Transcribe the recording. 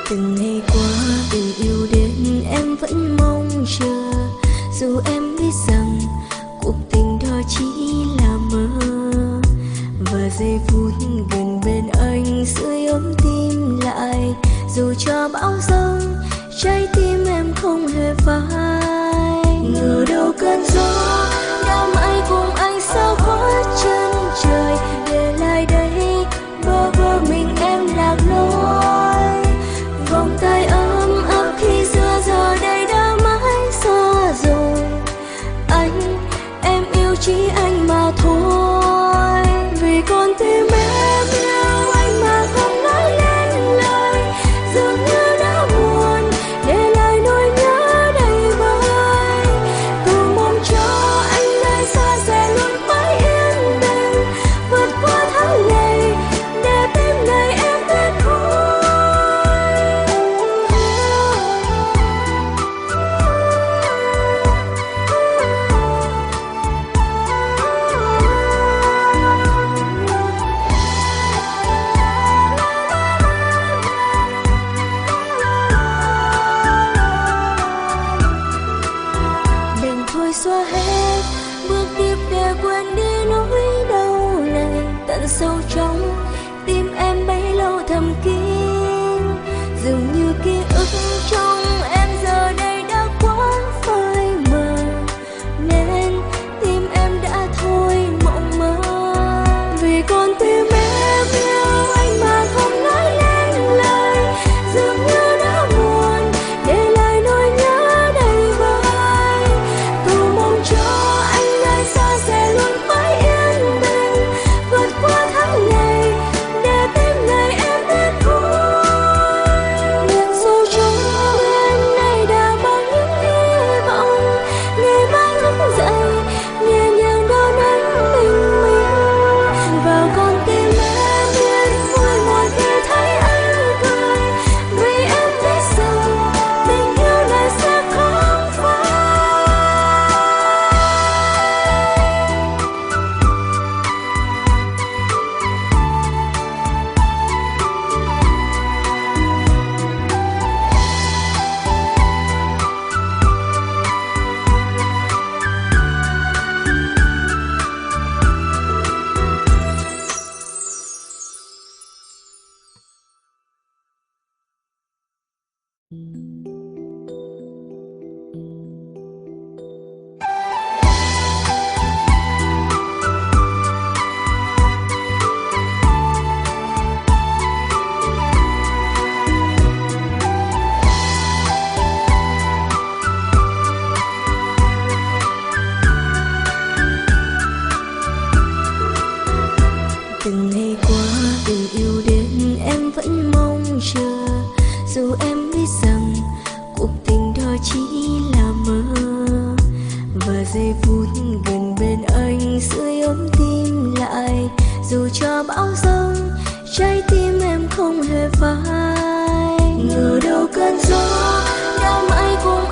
Từng ngày qua tình yêu đến em vẫn mong chờ, dù em biết rằng cuộc tình đó chỉ là mơ. Và giây phút gần bên anh sưởi ấm tim lại, dù cho bão giông trái tim em không hề phai. Ngờ đâu cơn gió đã mãi cùng anh sao khuất chân trời, để lại đây bơ vơ mình em lạc lối. Vòng tay ấm áp khi xưa giờ đây đã mãi xa rồi. Anh, em yêu chỉ anh mà thôi. Vì con tim em yêu anh mà không nói lên lời, dường như đã buồn để lại nỗi nhớ đầy vơi. Cầu mong cho anh nơi xa sẽ luôn mãi yên bình, vượt qua tháng ngày để tim này em biết thôi. Đành thôi xóa hết bước tiếp để quên đi nỗi đau này. Tận sâu trong tim em bấy lâu thầm kín, dường như ký ức trong em giờ đây đã quá phai mờ, nên tim em đã thôi mộng mơ. Vì con tim em yêu anh mà không nói lên lời, dường như đã buồn để lại nỗi nhớ đầy vơi. Cầu mong cho anh nơi xa sẽ luôn mãi yên bình, vượt qua tháng ngày để tim này em biết thôi. Nhận sâu trong em nay đã mang những hy vọng, ngày mai thức dậy nhẹ nhàng đón anh bình minh. Vào con tim em biết vui mỗi khi thấy anh cười, vì em biết rằng tình yêu này sẽ không phai. Từng ngày qua tình yêu đến em vẫn mong chờ, dù em biết rằng cuộc tình đó chỉ là mơ. Và giây phút gần bên anh sưởi ấm tim lại, dù cho bão giông trái tim em không hề phai. Ngờ đâu cơn gió đã mãi cùng